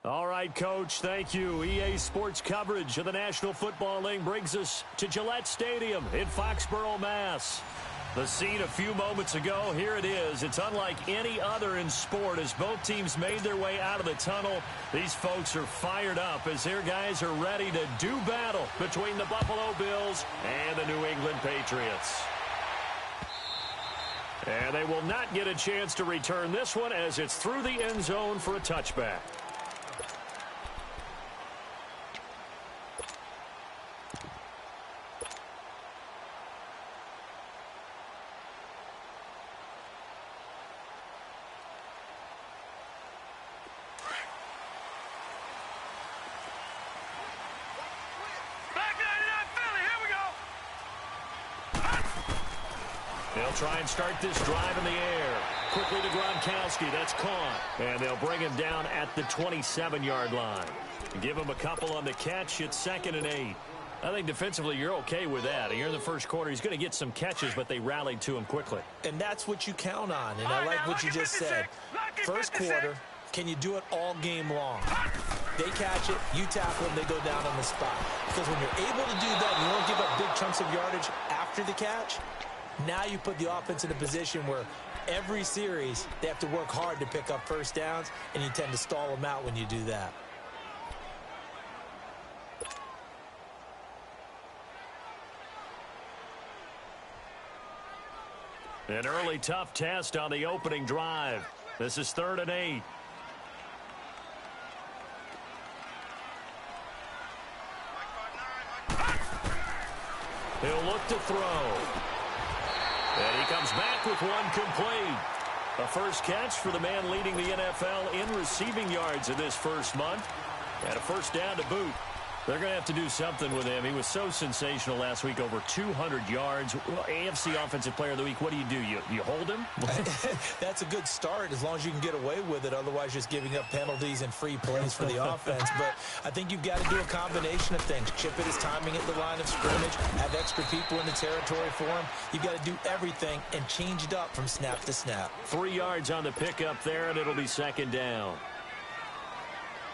All right, Coach, thank you. EA Sports coverage of the National Football League brings us to Gillette Stadium in Foxborough, Mass. The scene a few moments ago, here it is. It's unlike any other in sport as both teams made their way out of the tunnel. These folks are fired up as their guys are ready to do battle between the Buffalo Bills and the New England Patriots. And they will not get a chance to return this one as it's through the end zone for a touchback. They'll try and start this drive in the air. Quickly to Gronkowski. That's caught. And they'll bring him down at the 27-yard line. Give him a couple on the catch. It's 2nd and 8. I think defensively you're okay with that. Here in the first quarter, he's going to get some catches, but they rallied to him quickly. And that's what you count on. And I like what you just said. First quarter, can you do it all game long? They catch it, you tackle them, they go down on the spot. Because when you're able to do that, you don't give up big chunks of yardage after the catch. Now you put the offense in a position where every series they have to work hard to pick up first downs, and you tend to stall them out when you do that. An early tough test on the opening drive. This is 3rd and 8. He'll look to throw. And he comes back with one complete. A first catch for the man leading the NFL in receiving yards in this first month. And a first down to boot. They're going to have to do something with him. He was so sensational last week, over 200 yards. AFC Offensive Player of the Week, what do? You hold him? That's a good start as long as you can get away with it. Otherwise, just giving up penalties and free plays for the offense. But I think you've got to do a combination of things. Chip it his timing at the line of scrimmage. Have extra people in the territory for him. You've got to do everything and change it up from snap to snap. 3 yards on the pickup there, and it'll be 2nd down.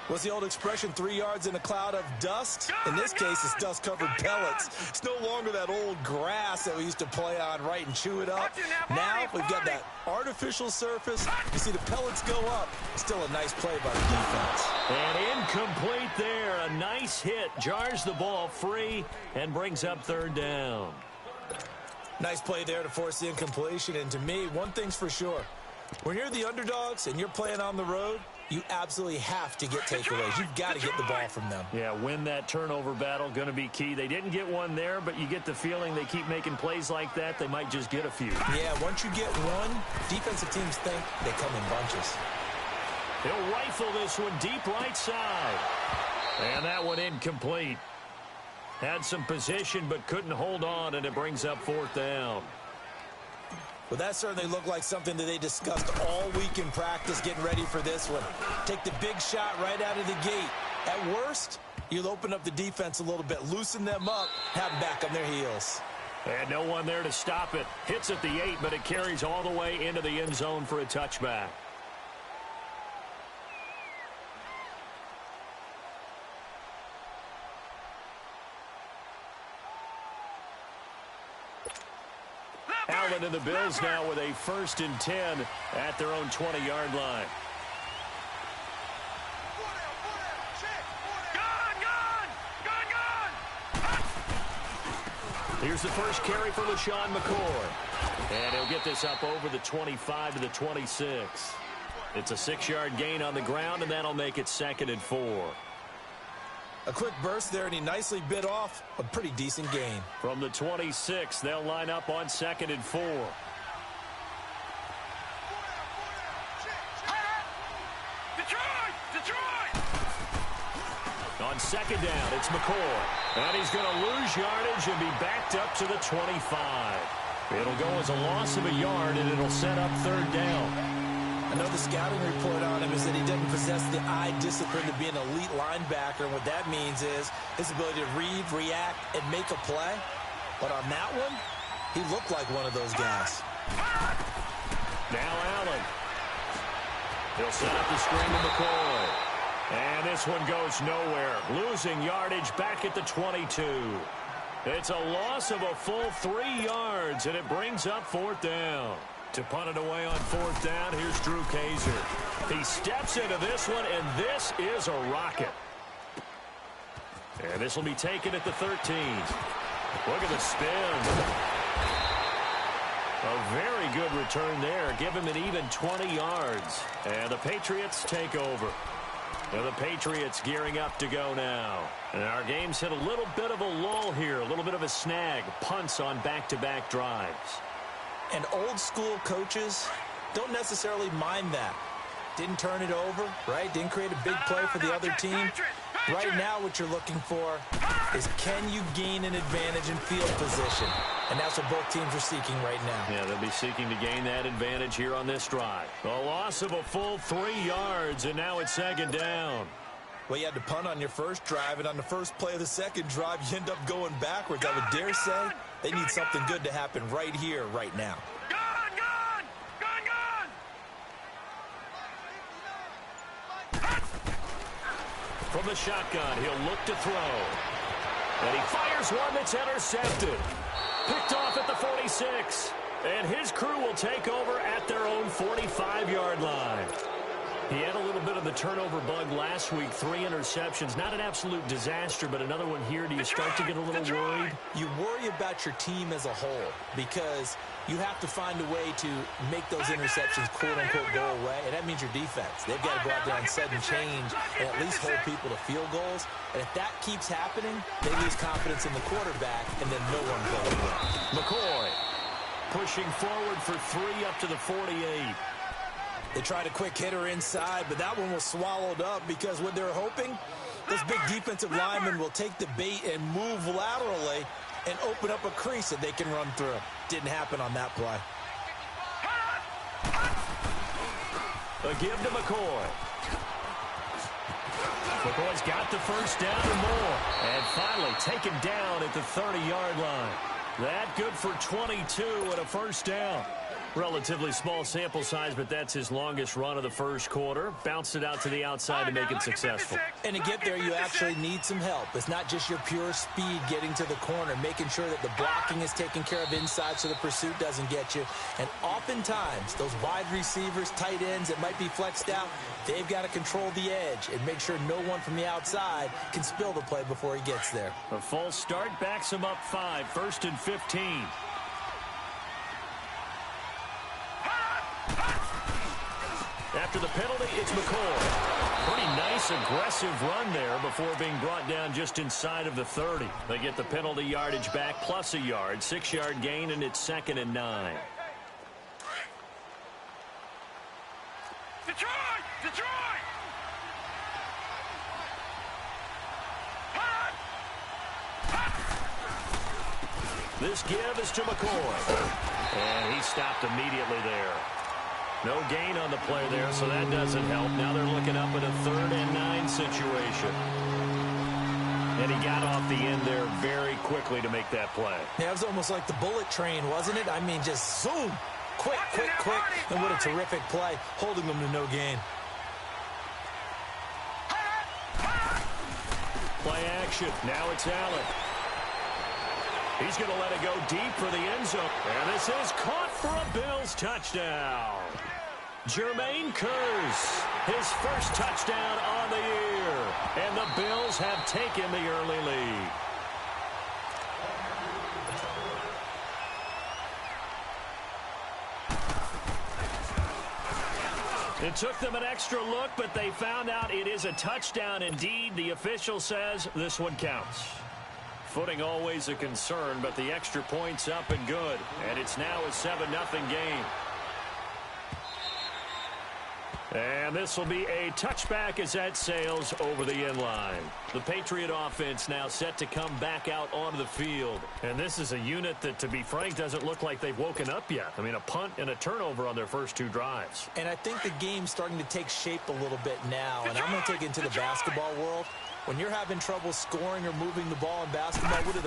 What's the old expression, 3 yards in a cloud of dust? In this case, it's dust-covered pellets. It's no longer that old grass that we used to play on, right, and chew it up. Now we've got that artificial surface. You see the pellets go up. Still a nice play by the defense. And incomplete there. A nice hit. Jars the ball free and brings up 3rd down. Nice play there to force the incompletion. And to me, one thing's for sure. When you're the underdogs and you're playing on the road, you absolutely have to get takeaways. You've got to get the ball from them. Yeah, win that turnover battle, going to be key. They didn't get one there, but you get the feeling they keep making plays like that, they might just get a few. Yeah, once you get one, defensive teams think they come in bunches. He'll rifle this one deep right side. And that one incomplete. Had some position, but couldn't hold on, and it brings up 4th down. Well, that certainly looked like something that they discussed all week in practice getting ready for this one. Take the big shot right out of the gate. At worst, you'll open up the defense a little bit, loosen them up, have them back on their heels. And no one there to stop it. Hits at the 8, but it carries all the way into the end zone for a touchback. Allen and the Bills now with a 1st and 10 at their own 20-yard line. Here's the first carry for LaShawn McCoy. And he'll get this up over the 25 to the 26. It's a 6-yard gain on the ground, and that'll make it 2nd and 4. A quick burst there, and he nicely bit off a pretty decent gain. From the 26, they'll line up on 2nd and 4. On 2nd down, it's McCoy. And he's going to lose yardage and be backed up to the 25. It'll go as a loss of a yard, and it'll set up 3rd down. Another scouting report on him is that he doesn't possess the eye discipline to be an elite linebacker. And what that means is his ability to read, react, and make a play. But on that one, he looked like one of those guys. Now Allen. He'll set up the screen to McCoy. And this one goes nowhere. Losing yardage back at the 22. It's a loss of a full 3 yards, and it brings up 4th down. To punt it away on 4th down, here's Drew Kaiser. He steps into this one, and this is a rocket. And this will be taken at the 13. Look at the spin. A very good return there. Give him an even 20 yards. And the Patriots take over. And the Patriots gearing up to go now. And our game's hit a little bit of a lull here. A little bit of a snag. Punts on back-to-back drives. And old-school coaches don't necessarily mind that. Didn't turn it over, right? Didn't create a big play for the other team. Right now what you're looking for is, can you gain an advantage in field position? And that's what both teams are seeking right now. Yeah, they'll be seeking to gain that advantage here on this drive. A loss of a full 3 yards, and now it's 2nd down. Well, you had to punt on your first drive, and on the first play of the second drive, you end up going backwards. I would dare say they need something good to happen right here, right now. From the shotgun, he'll look to throw. And he fires one that's intercepted. Picked off at the 46. And his crew will take over at their own 45-yard line. He had a little bit of the turnover bug last week. 3 interceptions. Not an absolute disaster, but another one here. Do you start to get a little worried? You worry about your team as a whole because you have to find a way to make those interceptions, quote-unquote, go away. And that means your defense. They've got to go out there and set and change and at least hold people to field goals. And if that keeps happening, they lose confidence in the quarterback, and then no one goes away. McCoy pushing forward for 3 up to the 48. They tried a quick hitter inside, but that one was swallowed up because what they're hoping, those big defensive linemen will take the bait and move laterally and open up a crease that they can run through. Didn't happen on that play. A give to McCoy. McCoy's got the first down and more. And finally taken down at the 30-yard line. That good for 22 and a first down. Relatively small sample size, but that's his longest run of the first quarter. Bounced it out to the outside to make it successful. And to get there, you actually need some help. It's not just your pure speed getting to the corner, making sure that the blocking is taken care of inside so the pursuit doesn't get you. And oftentimes, those wide receivers, tight ends that might be flexed out, they've got to control the edge and make sure no one from the outside can spill the play before he gets there. A false start backs him up 5, 1st and 15. After the penalty, it's McCoy. Pretty nice, aggressive run there before being brought down just inside of the 30. They get the penalty yardage back plus a yard, 6-yard gain, and it's 2nd and 9. Detroit! Detroit! This give is to McCoy. And he stopped immediately there. No gain on the play there, so that doesn't help. Now they're looking up at a 3rd and 9 situation. And he got off the end there very quickly to make that play. Yeah, it was almost like the bullet train, wasn't it? I mean, just zoom. Quick, quick, quick. And what a terrific play, holding them to no gain. Play action. Now it's Allen. He's going to let it go deep for the end zone. And this is caught for a Bills touchdown. Jermaine Kearse, his first touchdown on the year. And the Bills have taken the early lead. It took them an extra look, but they found out it is a touchdown indeed. The official says this one counts. Footing always a concern, but the extra point's up and good. And it's now a 7-0 game. And this will be a touchback as that sails over the end line. The Patriot offense now set to come back out onto the field. And this is a unit that, to be frank, doesn't look like they've woken up yet. I mean, a punt and a turnover on their first 2 drives. And I think the game's starting to take shape a little bit now. And I'm going to take it into the basketball world. When you're having trouble scoring or moving the ball in basketball, what do?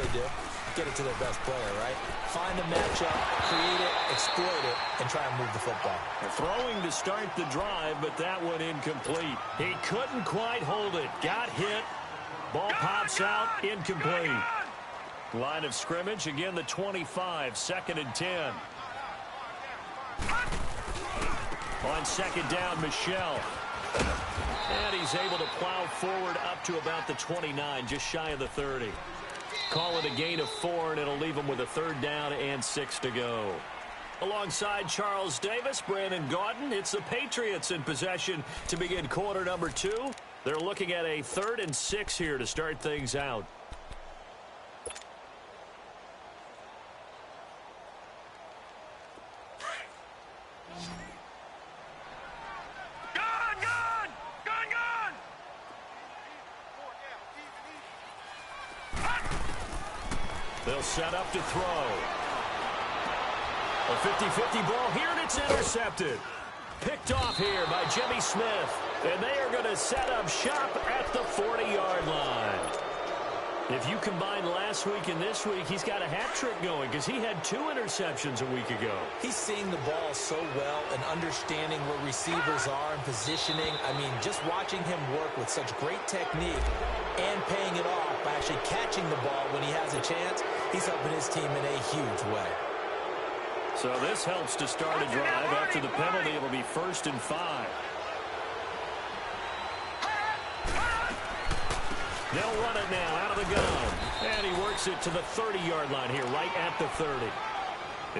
Get it to their best player, right? Find a matchup, create it, exploit it, and try and move the football. Throwing to start the drive, but that one incomplete. He couldn't quite hold it. Got hit. Ball pops out, incomplete. Line of scrimmage, again the 25, 2nd and 10. On 2nd down, Michelle. And he's able to plow forward up to about the 29, just shy of the 30. Call it a gain of 4, and it'll leave him with a 3rd down and 6 to go. Alongside Charles Davis, Brandon Gaudin, it's the Patriots in possession to begin quarter number 2. They're looking at a 3rd and 6 here to start things out. They'll set up to throw. A 50-50 ball here, and it's intercepted. Picked off here by Jimmy Smith. And they are going to set up shop at the 40-yard line. If you combine last week and this week, he's got a hat trick going because he had 2 interceptions a week ago. He's seeing the ball so well and understanding where receivers are and positioning. I mean, just watching him work with such great technique and paying it off by actually catching the ball when he has a chance, he's helping his team in a huge way. So this helps to start a drive. After the penalty, it'll be 1st and 5. They'll run it now out of the gun. And he works it to the 30-yard line here, right at the 30.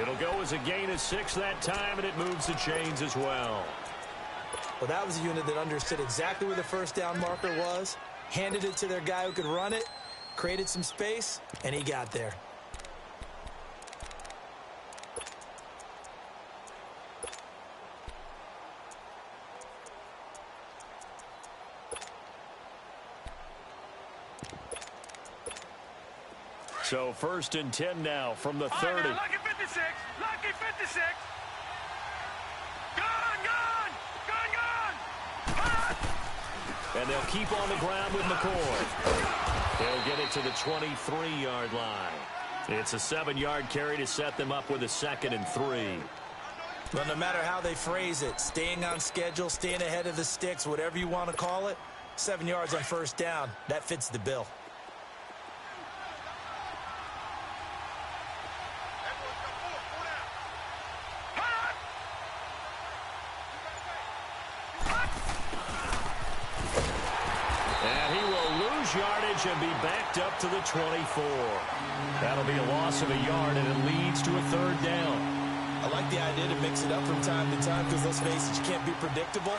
It'll go as a gain of 6 that time, and it moves the chains as well. Well, that was a unit that understood exactly where the 1st down marker was, handed it to their guy who could run it, created some space, and he got there. So 1st and 10 now from the 30. Lucky 56. Lucky 56. Gun. And they'll keep on the ground with McCoy. They'll get it to the 23-yard line. It's a 7-yard carry to set them up with a 2nd and 3. Well, no matter how they phrase it, staying on schedule, staying ahead of the sticks, whatever you want to call it, 7 yards on 1st down, that fits the bill. Yardage and be backed up to the 24. That'll be a loss of a yard, and it leads to a 3rd down. I like the idea to mix it up from time to time because, let's face it, you can't be predictable.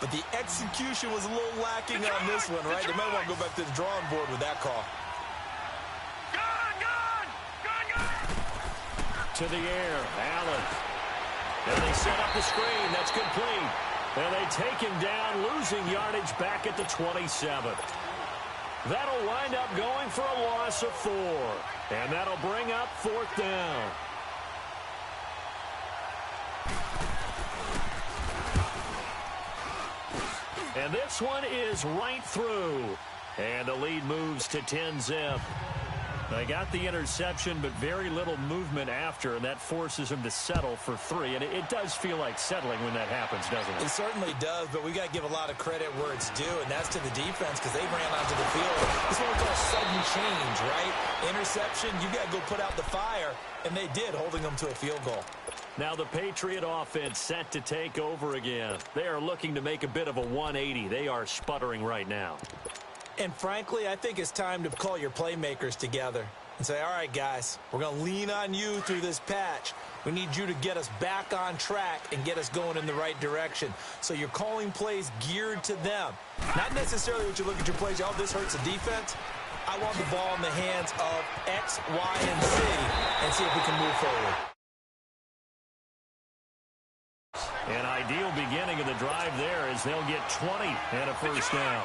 But the execution was a little lacking on this one, right? They might want to go back to the drawing board with that call. Gun. To the air, Allen. And they set up the screen. That's complete. And they take him down, losing yardage back at the 27. That'll wind up going for a loss of 4. And that'll bring up 4th down. And this one is right through. And the lead moves to 10-zip. They got the interception, but very little movement after, and that forces him to settle for 3. And it does feel like settling when that happens, doesn't it? It certainly does, but we got to give a lot of credit where it's due, and that's to the defense because they ran onto the field. This is what we call sudden change, right? Interception, you got to go put out the fire, and they did, holding them to a field goal. Now the Patriot offense set to take over again. They are looking to make a bit of a 180. They are sputtering right now. And frankly, I think it's time to call your playmakers together and say, all right, guys, we're going to lean on you through this patch. We need you to get us back on track and get us going in the right direction. So you're calling plays geared to them. Not necessarily what you look at your plays, oh, this hurts the defense. I want the ball in the hands of X, Y, and Z and see if we can move forward. An ideal beginning of the drive there as they'll get 20 and a 1st down.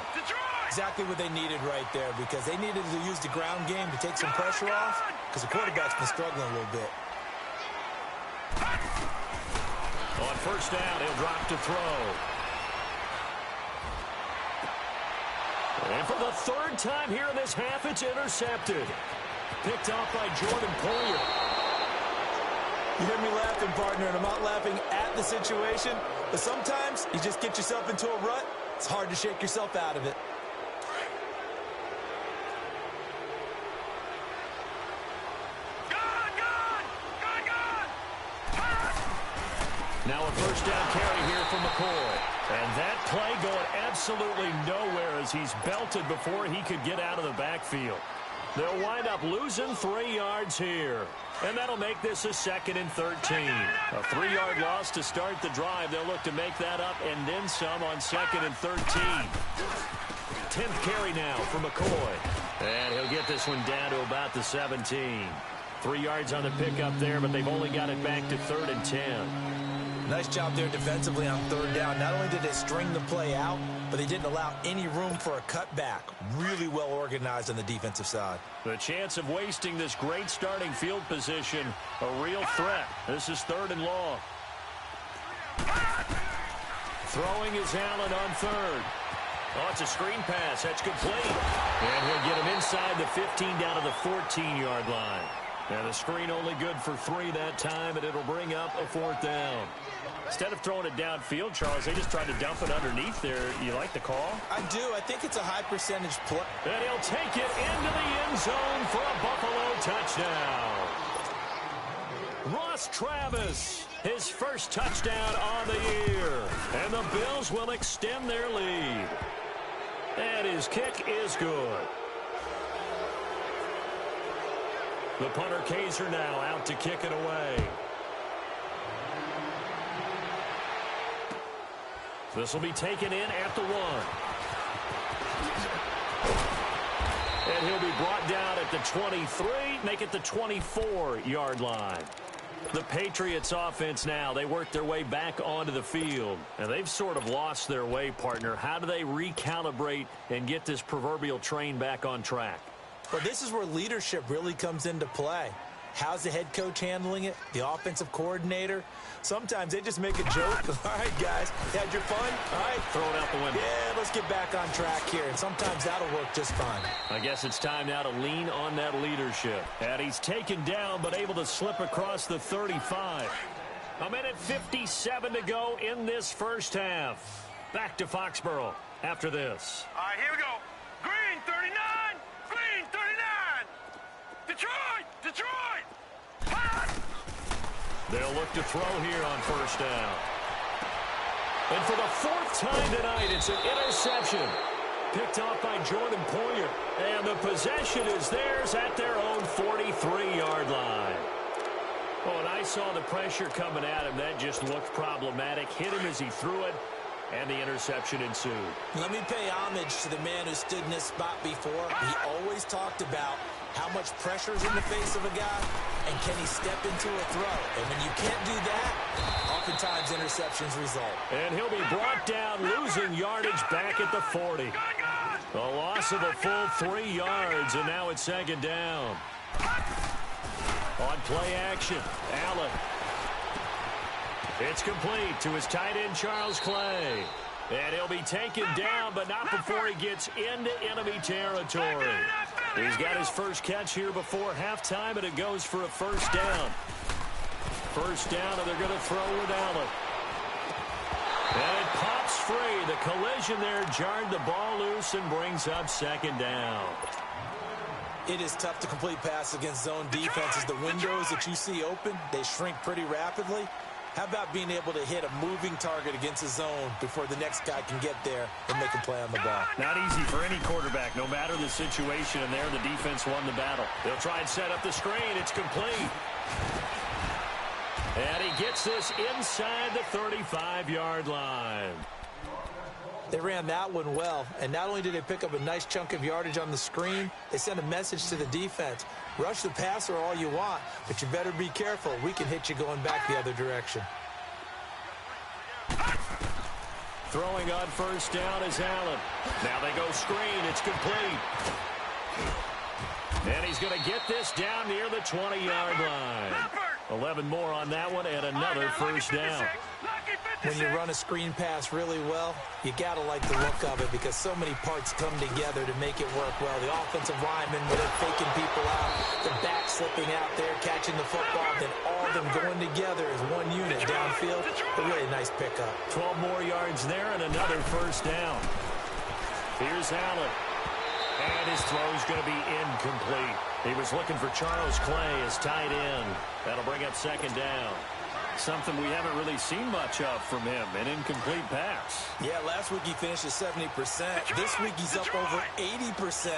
Exactly what they needed right there because they needed to use the ground game to take some pressure off because the quarterback's been struggling a little bit. On 1st down, he'll drop to throw. And for the third time here in this half, it's intercepted. Picked off by Jordan Poyer. You hear me laughing, partner, and I'm not laughing at the situation, but sometimes you just get yourself into a rut. It's hard to shake yourself out of it. Now a first down carry here from McCoy. And that play going absolutely nowhere as he's belted before he could get out of the backfield. They'll wind up losing 3 yards here. And that'll make this a 2nd and 13. A 3-yard loss to start the drive. They'll look to make that up and then some on 2nd and 13. 10th carry now for McCoy. And he'll get this one down to about the 17. 3 yards on the pickup there, but they've only got it back to 3rd and 10. Nice job there defensively on 3rd down. Not only did they string the play out, but they didn't allow any room for a cutback. Really well organized on the defensive side. The chance of wasting this great starting field position, a real threat. This is 3rd and long. Throwing is Allen on 3rd. Oh, it's a screen pass. That's complete. And he'll get him inside the 15 down to the 14-yard line. And the screen only good for 3 that time, and it'll bring up a 4th down. Instead of throwing it downfield, Charles, they just tried to dump it underneath there. You like the call? I do. I think it's a high-percentage play. And he'll take it into the end zone for a Buffalo touchdown. Ross Travis, his first touchdown on the year. And the Bills will extend their lead. And his kick is good. The punter Kaiser now out to kick it away. This will be taken in at the 1. And he'll be brought down at the 23, make it the 24-yard line. The Patriots offense now, they work their way back onto the field. And they've sort of lost their way, partner. How do they recalibrate and get this proverbial train back on track? Well, this is where leadership really comes into play. How's the head coach handling it? The offensive coordinator? Sometimes they just make a joke. All right, guys, you had your fun? All right. Throw it out the window. Yeah, let's get back on track here. And sometimes that'll work just fine. I guess it's time now to lean on that leadership. And he's taken down but able to slip across the 35. A minute 57 to go in this first half. Back to Foxborough after this. All right, here we go. Green 39. Green 39. Detroit. Detroit. Hot. They'll look to throw here on first down. And for the 4th time tonight, it's an interception. Picked off by Jordan Poyer. And the possession is theirs at their own 43-yard line. Oh, and I saw the pressure coming at him. That just looked problematic. Hit him as he threw it, and the interception ensued. Let me pay homage to the man who stood in this spot before. He always talked about how much pressure is in the face of a guy, and can he step into a throw? And when you can't do that, oftentimes interceptions result. And he'll be brought down, losing yardage back at the 40. A loss of a full 3 yards, and now it's 2nd down. On play action, Allen. It's complete to his tight end, Charles Clay. And he'll be taken down, but not before he gets into enemy territory. He's got his first catch here before halftime, and it goes for a first down. First down, and they're going to throw with Allen. And it pops free. The collision there jarred the ball loose and brings up 2nd down. It is tough to complete pass against zone defenses. The windows that you see open, they shrink pretty rapidly. How about being able to hit a moving target against a zone before the next guy can get there and make a play on the ball? Not easy for any quarterback, no matter the situation, and there the defense won the battle. They'll try and set up the screen. It's complete. And he gets this inside the 35-yard line. They ran that one well, and not only did they pick up a nice chunk of yardage on the screen, they sent a message to the defense. Rush the passer all you want, but you better be careful. We can hit you going back the other direction. Throwing on first down is Allen. Now they go screen. It's complete. And he's going to get this down near the 20-yard line. 11 more on that one and another first down. When you run a screen pass really well, you got to like the look of it because so many parts come together to make it work well. The offensive linemen, with it faking people out, the back slipping out there, catching the football, then all of them going together as one unit downfield. A really nice pickup. 12 more yards there and another first down. Here's Allen. And his throw's going to be incomplete. He was looking for Charles Clay as tight end. That'll bring up second down. Something we haven't really seen much of from him, an incomplete pass. Yeah, last week he finished at 70%. This week he's up over 80%.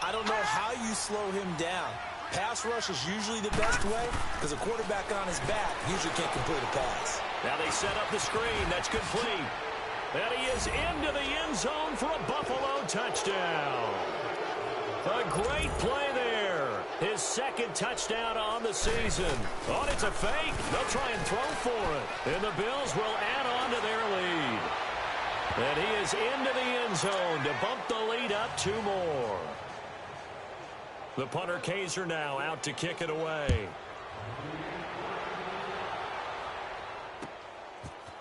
I don't know how you slow him down. Pass rush is usually the best way because a quarterback on his back usually can't complete a pass. Now they set up the screen. That's complete. And he is into the end zone for a Buffalo touchdown. A great play there. His second touchdown on the season. Oh, it's a fake. They'll try and throw for it. And the Bills will add on to their lead. And he is into the end zone to bump the lead up 2 more. The punter Kaiser now out to kick it away.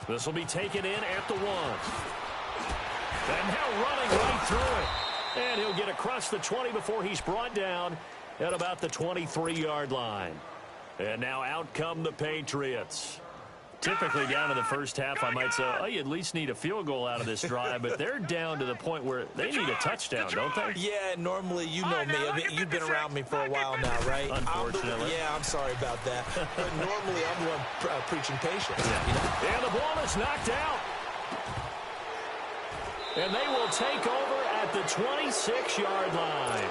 This will be taken in at the 1. And now running right through it. And he'll get across the 20 before he's brought down at about the 23-yard line. And now out come the Patriots. Typically down in the first half, I might say, oh, you at least need a field goal out of this drive. But they're down to the point where they need a touchdown, don't they? Yeah, normally you know me. I mean, you've been around me for a while now, right? Unfortunately. I'm sorry about that. But normally I'm the one preaching patience. Yeah. You know? And the ball is knocked out. And they will take over at the 26-yard line.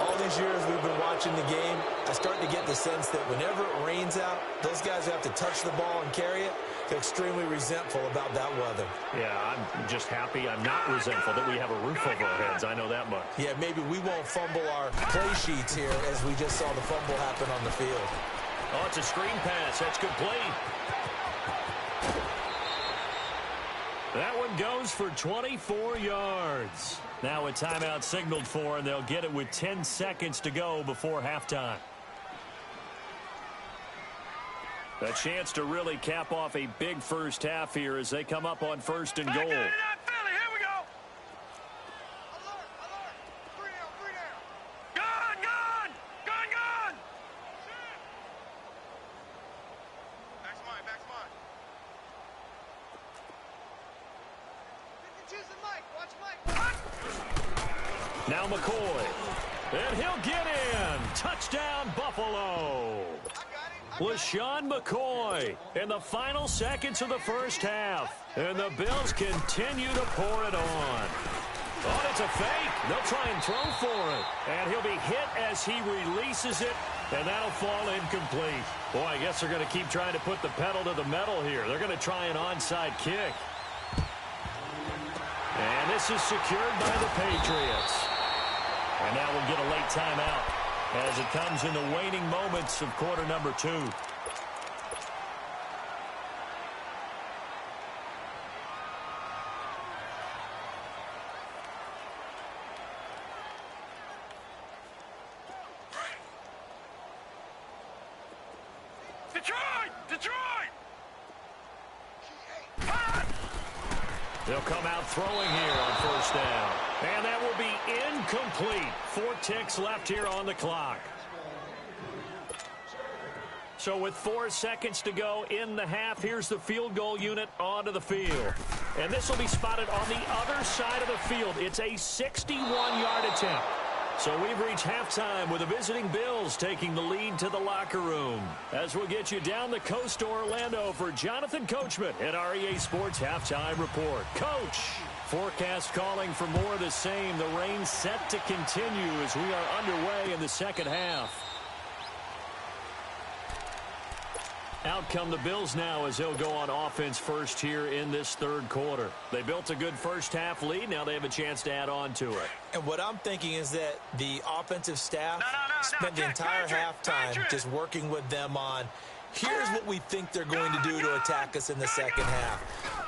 All these years we've been watching the game, I start to get the sense that whenever it rains out, those guys who have to touch the ball and carry it, they're extremely resentful about that weather. Yeah, I'm just happy I'm not resentful that we have a roof over our heads. I know that much. Yeah, maybe we won't fumble our play sheets here as we just saw the fumble happen on the field. Oh, it's a screen pass. That's complete. That one goes for 24 yards. Now a timeout signaled for, and they'll get it with 10 seconds to go before halftime. A chance to really cap off a big first half here as they come up on 1st and goal. Now McCoy. And he'll get in. Touchdown, Buffalo. LaShawn McCoy in the final seconds of the first half. And the Bills continue to pour it on. Oh, it's a fake. They'll try and throw for it. And he'll be hit as he releases it. And that'll fall incomplete. Boy, I guess they're going to keep trying to put the pedal to the metal here. They're going to try an onside kick. And this is secured by the Patriots. And now we'll get a late timeout as it comes in the waning moments of quarter number 2. Detroit! They'll come out throwing here on 1st down. And that will be incomplete. 4 ticks left here on the clock. So with 4 seconds to go in the half, here's the field goal unit onto the field. And this will be spotted on the other side of the field. It's a 61-yard attempt. So we've reached halftime with the visiting Bills taking the lead to the locker room. As we'll get you down the coast to Orlando for Jonathan Coachman at our EA Sports Halftime Report. Coach, forecast calling for more of the same. The rain set to continue as we are underway in the second half. Out come the Bills now as they'll go on offense first here in this 3rd quarter. They built a good first half lead. Now they have a chance to add on to it. And what I'm thinking is that the offensive staff spent the entire halftime just working with them on, here's what we think they're going to do to attack us in the second half.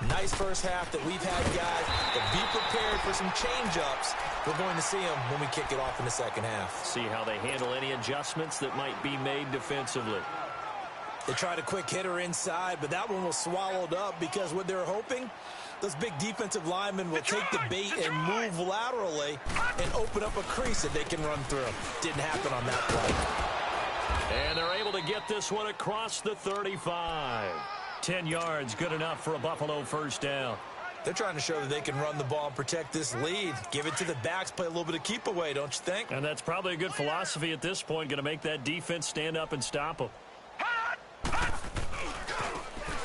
Nice first half that we've had, guys, but be prepared for some change-ups. We're going to see them when we kick it off in the second half. See how they handle any adjustments that might be made defensively. They tried a quick hitter inside, but that one was swallowed up because what they're hoping, those big defensive linemen will take the bait and move laterally and open up a crease that they can run through. Didn't happen on that play. And they're able to get this one across the 35. 10 yards, good enough for a Buffalo first down. They're trying to show that they can run the ball and protect this lead. Give it to the backs, play a little bit of keep away, don't you think? And that's probably a good philosophy at this point, going to make that defense stand up and stop them.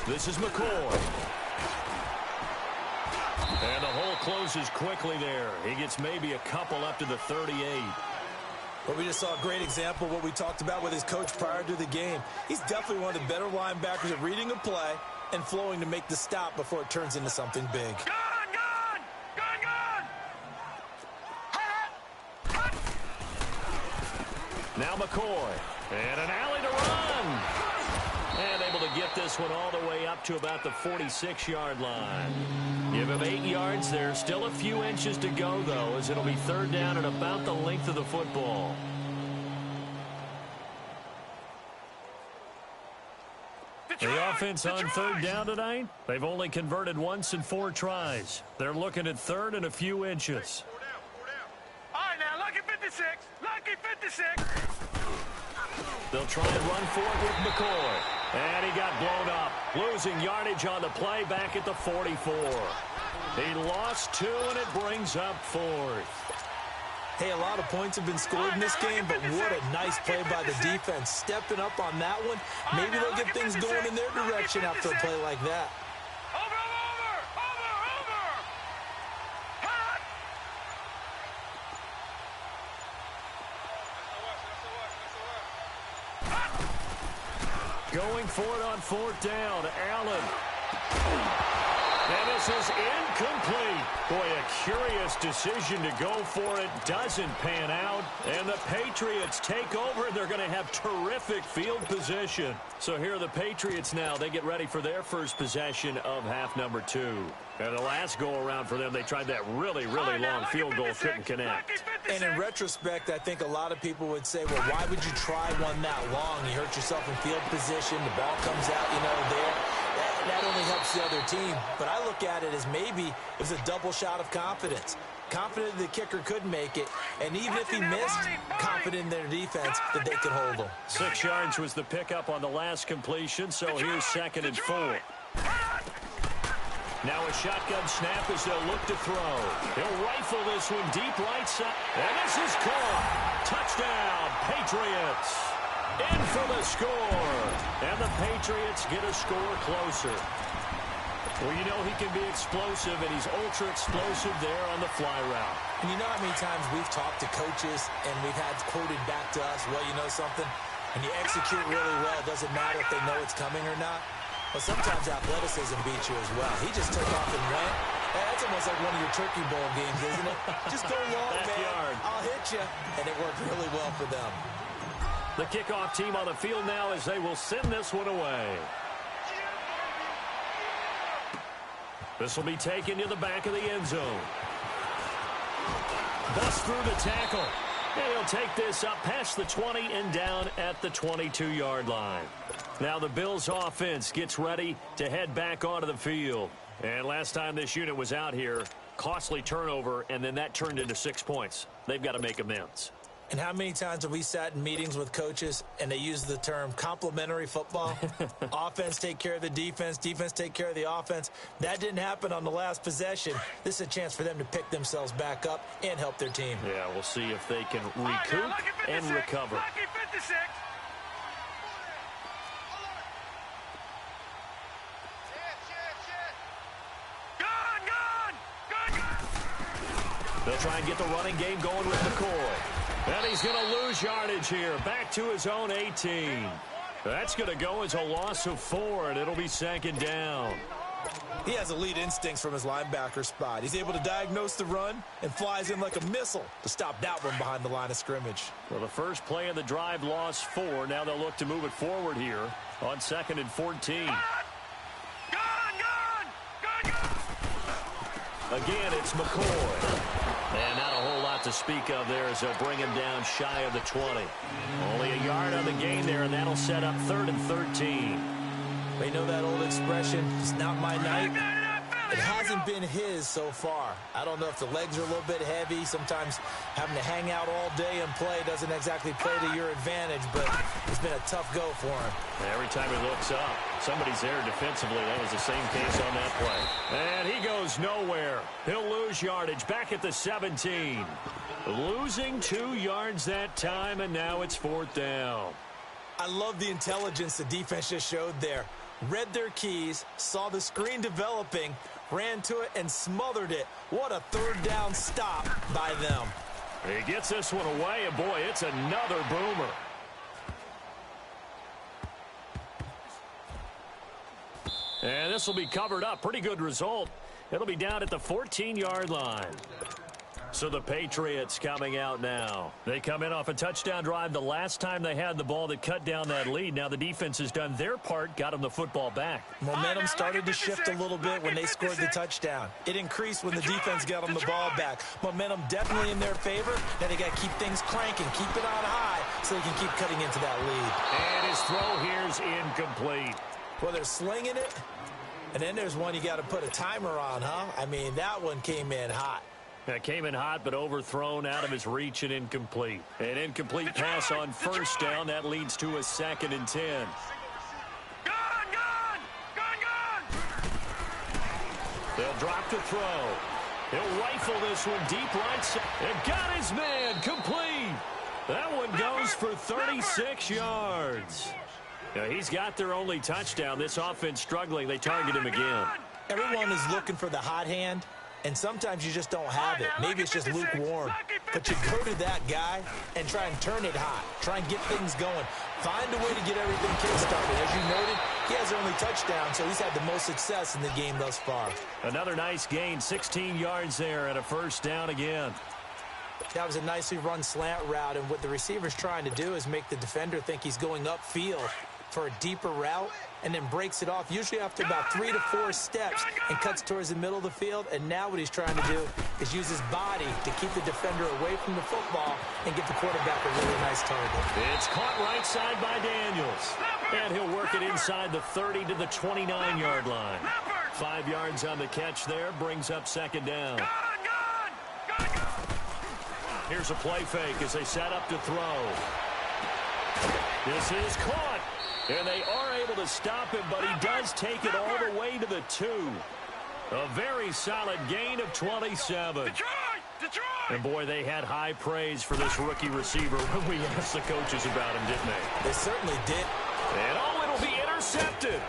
This is McCoy. And the hole closes quickly there. He gets maybe a couple up to the 38. Well, we just saw a great example of what we talked about with his coach prior to the game. He's definitely one of the better linebackers at reading a play and flowing to make the stop before it turns into something big. Now McCoy. And an alley to run. And able to get this one all the way up to about the 46-yard line. Give him 8 yards there. Still a few inches to go, though, as it'll be third down at about the length of the football. The offense on third down tonight, they've only converted once in 4 tries. They're looking at third and a few inches. All right, now, lucky 56. Lucky 56. They'll try and run for it with McCoy. And he got blown up. Losing yardage on the play back at the 44. He lost 2, and it brings up 4th. Hey, a lot of points have been scored in this game, but what a nice play by the defense. Stepping up on that one, maybe they'll get things going in their direction after a play like that. Going for it on 4th down. Allen. And this is incomplete. Boy, a curious decision to go for it. Doesn't pan out. And the Patriots take over. They're going to have terrific field position. So here are the Patriots now. They get ready for their first possession of half number 2. And the last go-around for them, they tried that really long field goal, couldn't connect. And in retrospect, I think a lot of people would say, well, why would you try one that long? You hurt yourself in field position. The ball comes out, there. That only helps the other team. But I look at it as maybe it was a double shot of confidence. Confident the kicker could make it. And even if he missed, confident in their defense that they could hold him. 6 yards was the pickup on the last completion, so here's 2nd and 4. Now a shotgun snap as they'll look to throw. He'll rifle this one deep right side. And this is caught. Touchdown, Patriots. In for the score. And the Patriots get a score closer. Well, he can be explosive, and he's ultra-explosive there on the fly route. And you know how many times we've talked to coaches, and we've had quoted back to us, well, you know something? When you execute really well, it doesn't matter if they know it's coming or not. But sometimes athleticism beats you as well. He just took off and went. That's almost like one of your Turkey Bowl games, isn't it? Just go long, man. I'll hit you. And it worked really well for them. The kickoff team on the field now as they will send this one away. This will be taken to the back of the end zone. Bust through the tackle. And he'll take this up past the 20 and down at the 22-yard line. Now the Bills offense gets ready to head back onto the field. And last time this unit was out here, costly turnover, and then that turned into 6 points. They've got to make amends. And how many times have we sat in meetings with coaches and they use the term complementary football? Offense take care of the defense, defense take care of the offense. That didn't happen on the last possession. This is a chance for them to pick themselves back up and help their team. Yeah, we'll see if they can recoup and recover. They'll try and get the running game going with McCoy. And he's going to lose yardage here. Back to his own 18. That's going to go as a loss of 4, and it'll be 2nd down. He has elite instincts from his linebacker spot. He's able to diagnose the run and flies in like a missile to stop that one behind the line of scrimmage. Well, the first play of the drive lost 4. Now they'll look to move it forward here on 2nd and 14. Again, it's McCoy. And not a whole lot to speak of there as they'll bring him down shy of the 20. Only a yard on the gain there, and that'll set up 3rd and 13. They know that old expression, it's not my night. It hasn't been his so far. I don't know if the legs are a little bit heavy. Sometimes having to hang out all day and play doesn't exactly play to your advantage, but it's been a tough go for him. Every time he looks up, somebody's there defensively. That was the same case on that play. And he goes nowhere. He'll lose yardage back at the 17. Losing 2 yards that time, and now it's 4th down. I love the intelligence the defense just showed there. Read their keys, saw the screen developing, ran to it, and smothered it. What a 3rd down stop by them. He gets this one away, and boy, it's another boomer. And this will be covered up. Pretty good result. It'll be down at the 14-yard line. So the Patriots coming out now. They come in off a touchdown drive the last time they had the ball that cut down that lead. Now the defense has done their part, got them the football back. Momentum started to shift a little bit when they scored the touchdown. It increased when the defense got them the ball back. Momentum definitely in their favor. Now they got to keep things cranking, keep it on high so they can keep cutting into that lead. And his throw here's incomplete. Well, they're slinging it. And then there's one you got to put a timer on, huh? I mean, that one came in hot. That came in hot, but overthrown out of his reach and incomplete. An incomplete pass on 1st down. That leads to a 2nd and 10. They'll drop to throw. He'll rifle this one deep right side. And got his man complete. That one goes for 36 yards. Now, he's got their only touchdown. This offense struggling. They target him again. Everyone is looking for the hot hand. And sometimes you just don't have it. Maybe it's just lukewarm. But you go to that guy and try and turn it hot. Try and get things going. Find a way to get everything kick-started. As you noted, he has only touchdown, so he's had the most success in the game thus far. Another nice gain, 16 yards there and a 1st down again. That was a nicely run slant route, and what the receiver's trying to do is make the defender think he's going upfield for a deeper route, and then breaks it off, usually after about 3 to 4 steps, and cuts towards the middle of the field. And now what he's trying to do is use his body to keep the defender away from the football and give the quarterback a really nice target. It's caught right side by Daniels. And he'll work it inside the 30 to the 29-yard line. 5 yards on the catch there, brings up 2nd down. Here's a play fake as they set up to throw. This is caught. And they are able to stop him, but he does take it all the way to the 2. A very solid gain of 27. Detroit! And, boy, they had high praise for this rookie receiver when we asked the coaches about him, didn't they? They certainly did. And, it'll be intercepted.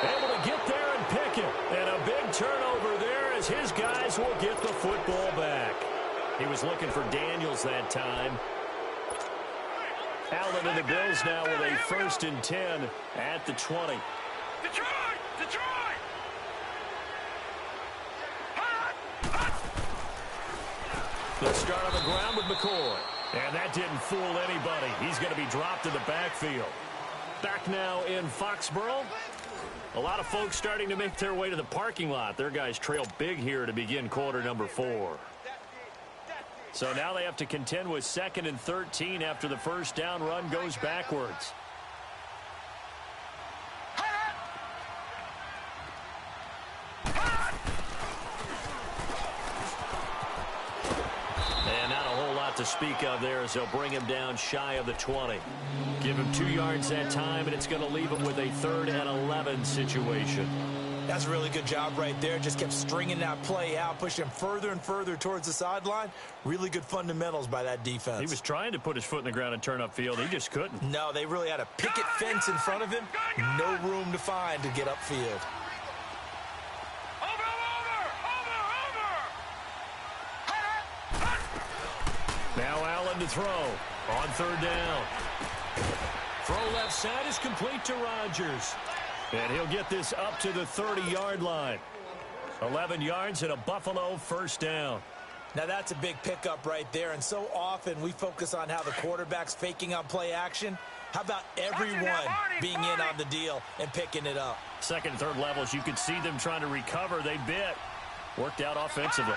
Able to get there and pick it. And a big turnover there as his guys will get the football back. He was looking for Daniels that time. Allen and the Bills now with a 1st and 10 at the 20. Detroit! Let's start on the ground with McCoy. And that didn't fool anybody. He's going to be dropped in the backfield. Back now in Foxborough. A lot of folks starting to make their way to the parking lot. Their guys trail big here to begin quarter number 4. So now they have to contend with 2nd and 13 after the 1st down run goes backwards. And not a whole lot to speak of there as they'll bring him down shy of the 20. Give him 2 yards that time, and it's going to leave him with a 3rd and 11 situation. That's a really good job right there. Just kept stringing that play out, pushing him further and further towards the sideline. Really good fundamentals by that defense. He was trying to put his foot in the ground and turn upfield. He just couldn't. No, they really had a picket fence in front of him. No room to find to get upfield. Now Allen to throw on 3rd down. Throw left side is complete to Rodgers. And he'll get this up to the 30-yard line. 11 yards and a Buffalo 1st down. Now that's a big pickup right there. And so often we focus on how the quarterback's faking on play action. How about everyone being in on the deal and picking it up? 2nd and 3rd levels, you could see them trying to recover. They bit. Worked out offensively.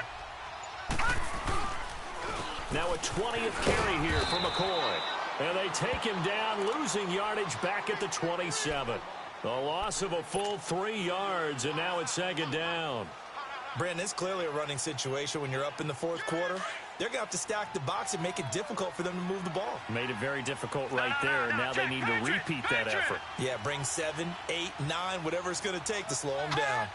Now a 20th carry here for McCoy. And they take him down, losing yardage back at the 27. A loss of a full 3 yards, and now it's second down. Brandon, it's clearly a running situation when you're up in the fourth quarter. They're going to have to stack the box and make it difficult for them to move the ball. Made it very difficult right there, and now they need to repeat that effort. Yeah, bring 7, 8, 9, whatever it's going to take to slow them down.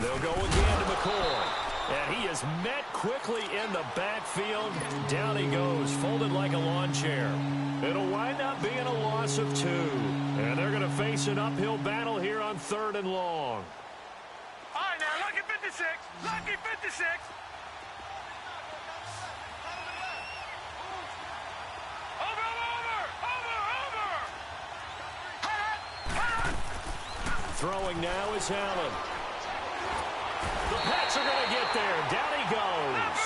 They'll go again to McCoy. And he is met quickly in the backfield. Down he goes, folded like a lawn chair. It'll wind up being a loss of 2. And they're going to face an uphill battle here on 3rd and long. All right, now, lucky 56. Lucky 56. Throwing now is Allen. The Pats are going to get there. Down he goes.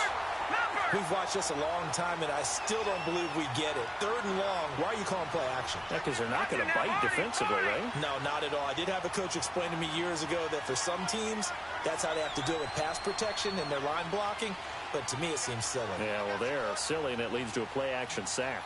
We've watched this a long time, and I still don't believe we get it. 3rd and long. Why are you calling play action? Because they're not going to bite defensively, right? No, not at all. I did have a coach explain to me years ago that for some teams, that's how they have to deal with pass protection and their line blocking. But to me, it seems silly. Yeah, well, they're silly, and it leads to a play action sack.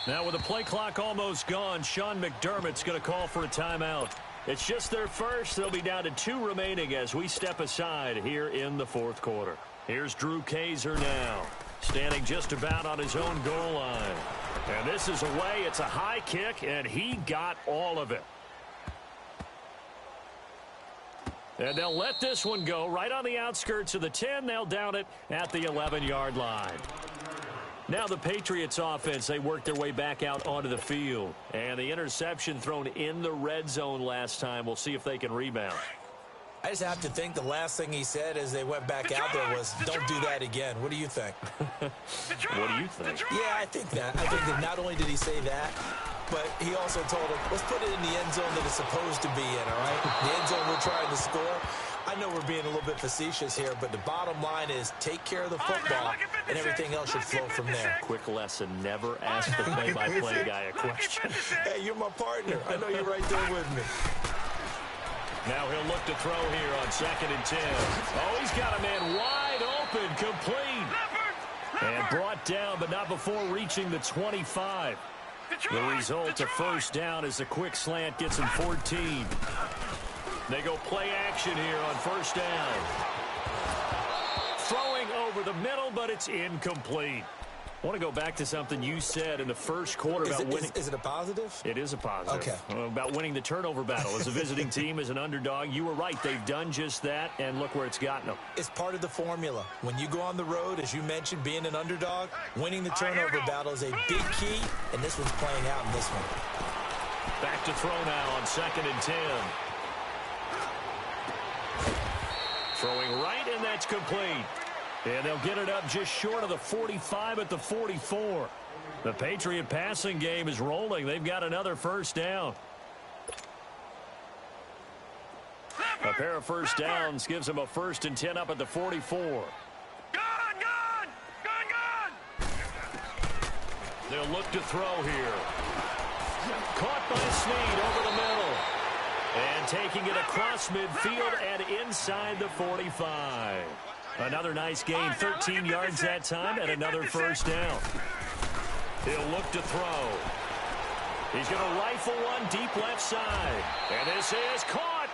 Now with the play clock almost gone, Sean McDermott's going to call for a timeout. It's just their first. They'll be down to 2 remaining as we step aside here in the 4th quarter. Here's Drew Kaiser now, standing just about on his own goal line. And this is away. It's a high kick, and he got all of it. And they'll let this one go right on the outskirts of the 10. They'll down it at the 11-yard line. Now the Patriots offense, they work their way back out onto the field. And the interception thrown in the red zone last time. We'll see if they can rebound. I just have to think the last thing he said as they went back out there was, don't do that again. What do you think? What do you think? Yeah, I think that. I think that not only did he say that, but he also told him, let's put it in the end zone that it's supposed to be in, all right? The end zone we're trying to score. I know we're being a little bit facetious here, but the bottom line is take care of the football, and everything else should flow from there. Quick lesson, never ask the play-by-play guy a question. Hey, you're my partner. I know you're right there with me. Now he'll look to throw here on 2nd and 10. Oh, he's got a man wide open, complete. And brought down, but not before reaching the 25. The result, a first down as the quick slant gets him 14. They go play action here on 1st down. Throwing over the middle, but it's incomplete. I want to go back to something you said in the first quarter about winning. Is it a positive? It is a positive. Okay. About winning the turnover battle. As a visiting team, as an underdog, you were right. They've done just that, and look where it's gotten them. It's part of the formula. When you go on the road, as you mentioned, being an underdog, winning the turnover battle is a big key, and this one's playing out in this one. Back to throw now on 2nd and 10. Throwing right, and that's complete. And they'll get it up just short of the 45 at the 44. The Patriot passing game is rolling. They've got another first down. A pair of first downs gives them a 1st and 10 up at the 44. Gone! They'll look to throw here. Caught by Snead over the middle. And taking it across midfield and inside the 45. Another nice gain, 13 yards that time, and another first down. He'll look to throw. He's going to rifle one deep left side. And this is caught.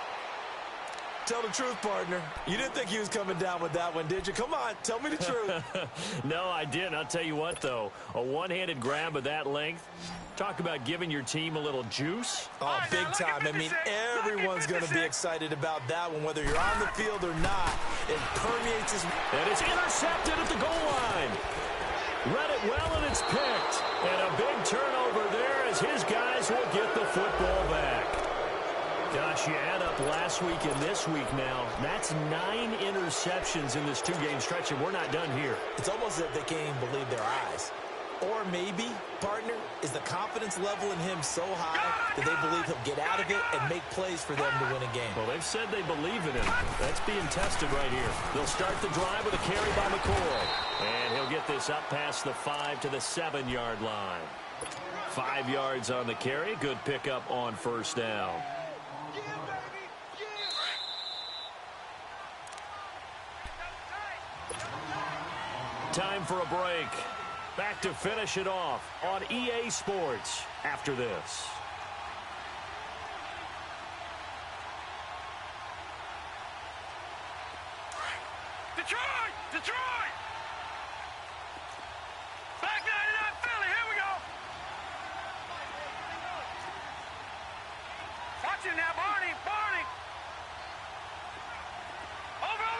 Tell the truth, partner. You didn't think he was coming down with that one, did you? Come on, tell me the truth. No, I didn't. I'll tell you what, though. A one-handed grab of that length. Talk about giving your team a little juice. Oh, big time. I mean, everyone's going to be excited about that one, whether you're on the field or not. It permeates his... And it's intercepted at the goal line. Read it well, and it's picked. And a big turnover there as his guys will get the football back. Gosh, you add up last week and this week now. That's 9 interceptions in this 2-game stretch, and we're not done here. It's almost as if they can't even believe their eyes. Or maybe, partner, is the confidence level in him so high that they believe he'll get out of it and make plays for them to win a game. Well, they've said they believe in him. That's being tested right here. They'll start the drive with a carry by McCoy. And he'll get this up past the 5 to the 7-yard line. 5 yards on the carry. Good pickup on first down. Time for a break. Back to finish it off on EA Sports after this. Detroit! Detroit! Back 99 Philly, here we go! Watch it now, Barney, Barney! Over!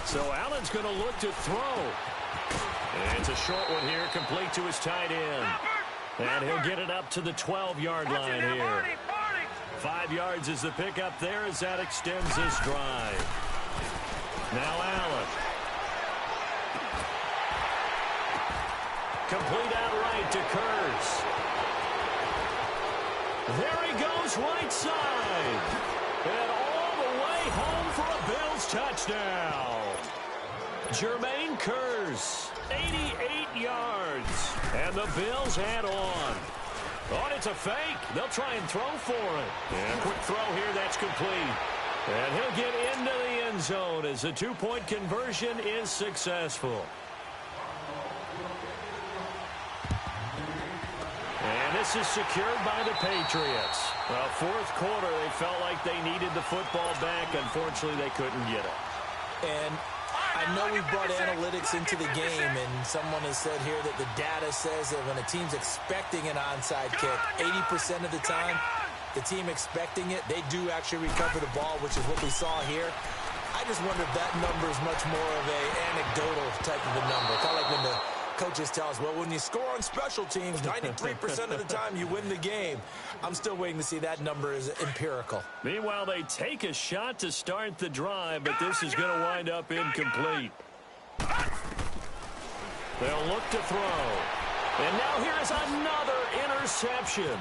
So Allen's going to look to throw. And it's a short one here, complete to his tight end. And he'll get it up to the 12-yard line here. 5 yards is the pickup there as that extends this drive. Now Allen. Complete outright to Kurz. There he goes right side. And all the way home for a Bills touchdown. Jermaine Kurz, 88 yards. And the Bills add on. Oh, it's a fake. They'll try and throw for it. And quick throw here, that's complete. And he'll get into the end zone as the two-point conversion is successful. And this is secured by the Patriots. Well, fourth quarter, they felt like they needed the football back. Unfortunately, they couldn't get it. And I know we brought analytics into the game, and someone has said here that the data says that when a team's expecting an onside kick, 80% of the time, the team expecting it, they do actually recover the ball, which is what we saw here. I just wonder if that number is much more of an anecdotal type of a number. Kind of like when the coaches tell us, well, when you score on special teams, 93% of the time you win the game. I'm still waiting to see that number is empirical. Meanwhile, they take a shot to start the drive, but this is going to wind up incomplete. They'll look to throw. And now here is another interception.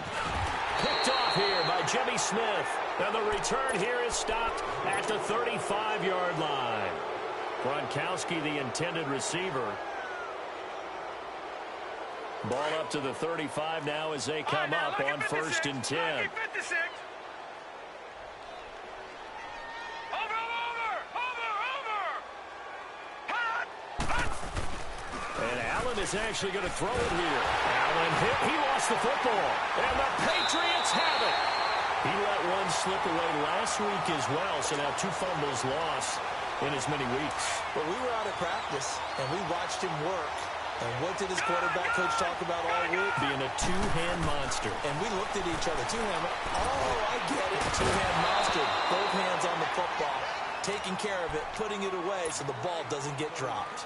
Picked off here by Jimmy Smith. And the return here is stopped at the 35-yard line. Gronkowski, the intended receiver. Ball up to the 35 now as they come up on 1st and 10. And Allen is actually going to throw it here. Allen hit. He lost the football. And the Patriots have it. He let one slip away last week as well. So now 2 fumbles lost in as many weeks. Well, we were out of practice, and we watched him work. And what did his quarterback coach talk about all week? Being a two-hand monster. And we looked at each other. Two-hand. Oh, I get it. Two-hand monster. Both hands on the football. Taking care of it. Putting it away so the ball doesn't get dropped.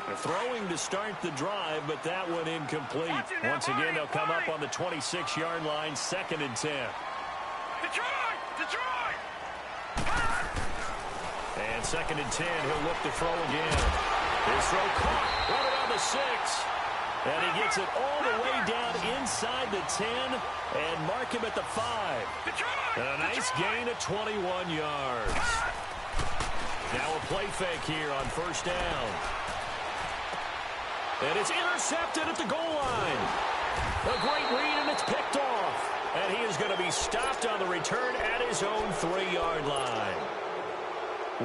They're throwing to start the drive, but that one incomplete. Once again, they'll come up on the 26-yard line. 2nd and 10. Detroit! Detroit! And 2nd and 10. He'll look to throw again. His throw caught right around the 6. And he gets it all the way down inside the 10 and mark him at the 5. And a nice gain of 21 yards. Now a play fake here on 1st down. And it's intercepted at the goal line. A great read, and it's picked off. And he is going to be stopped on the return at his own 3-yard line.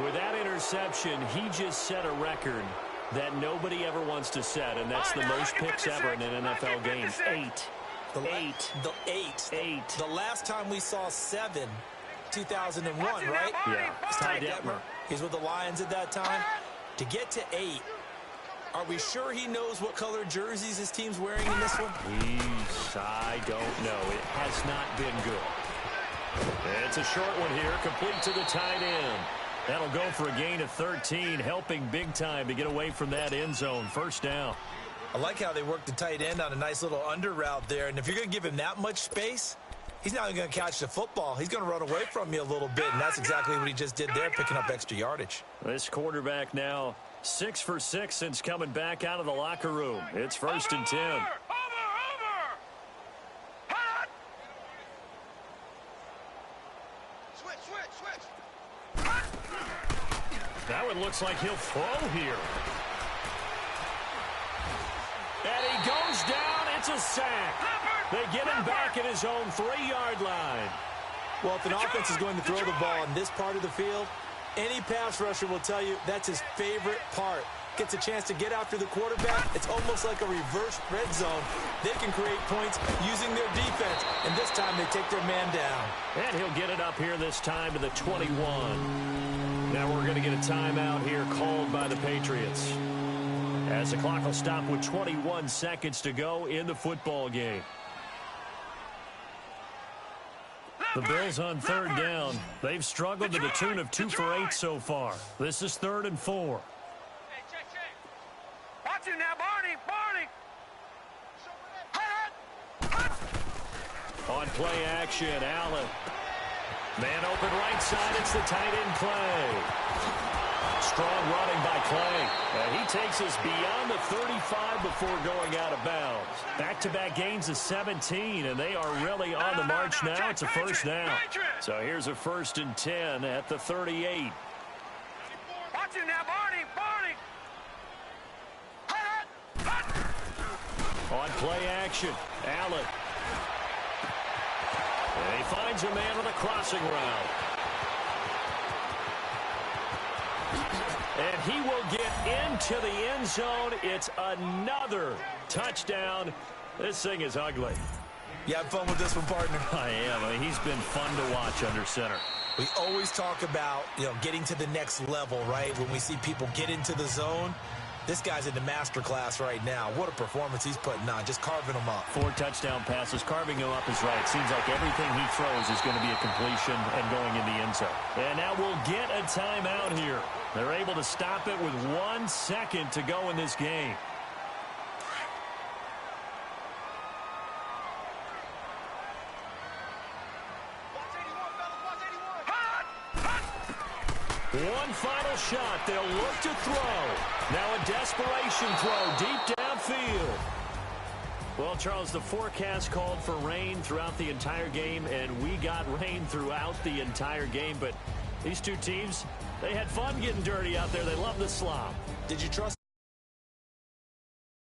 With that interception, he just set a record that nobody ever wants to set, and that's the most picks ever in an NFL game. 8. The last time we saw 7, 2001, right? Yeah. Ty Detmer. He's with the Lions at that time. To get to 8, are we sure he knows what color jerseys his team's wearing in this one? I don't know. It has not been good. It's a short one here, complete to the tight end. That'll go for a gain of 13, helping big time to get away from that end zone. 1st down. I like how they work the tight end on a nice little under route there. And if you're going to give him that much space, He's not even going to catch the football. He's going to run away from you a little bit, and that's exactly what he just did there, picking up extra yardage. This quarterback now 6 for 6 since coming back out of the locker room. It's 1st and 10. Over! Hot! Switch! That one looks like he'll throw here. And he goes down. It's a sack. They get him back at his own 3-yard line. Well, if an offense is going to throw the ball in this part of the field, any pass rusher will tell you that's his favorite part. Gets a chance to get after the quarterback. It's almost like a reverse red zone. They can create points using their defense, and this time they take their man down. And he'll get it up here this time to the 21. Now we're going to get a timeout here called by the Patriots, as the clock will stop with 21 seconds to go in the football game. The Bills on 3rd down. They've struggled to the tune of 2 for 8 so far. This is 3rd and 4. Check. Watch it now, Barney! Hot! On play action, Allen. Man open right side. It's the tight end play. Strong running by Clay. And he takes us beyond the 35 before going out of bounds. Back-to-back gains of 17, and they are really on the march now. It's a first down. So here's a 1st and 10 at the 38. Watch it now, Barney! Hot! On play action, Allen. And he finds a man on a crossing route. And he will get into the end zone. It's another touchdown. This thing is ugly. You have fun with this one, partner? I am. I mean, he's been fun to watch under center. We always talk about, getting to the next level, right? When we see people get into the zone, this guy's in the master class right now. What a performance he's putting on, just carving them up. 4 touchdown passes. Carving him up is right. Seems like everything he throws is going to be a completion and going in the end zone. And now we'll get a timeout here. They're able to stop it with 1 second to go in this game. One final shot. They'll look to throw. Now a desperation throw deep downfield. Well, Charles, the forecast called for rain throughout the entire game, and we got rain throughout the entire game. But these two teams, they had fun getting dirty out there. They love the slop. Did you trust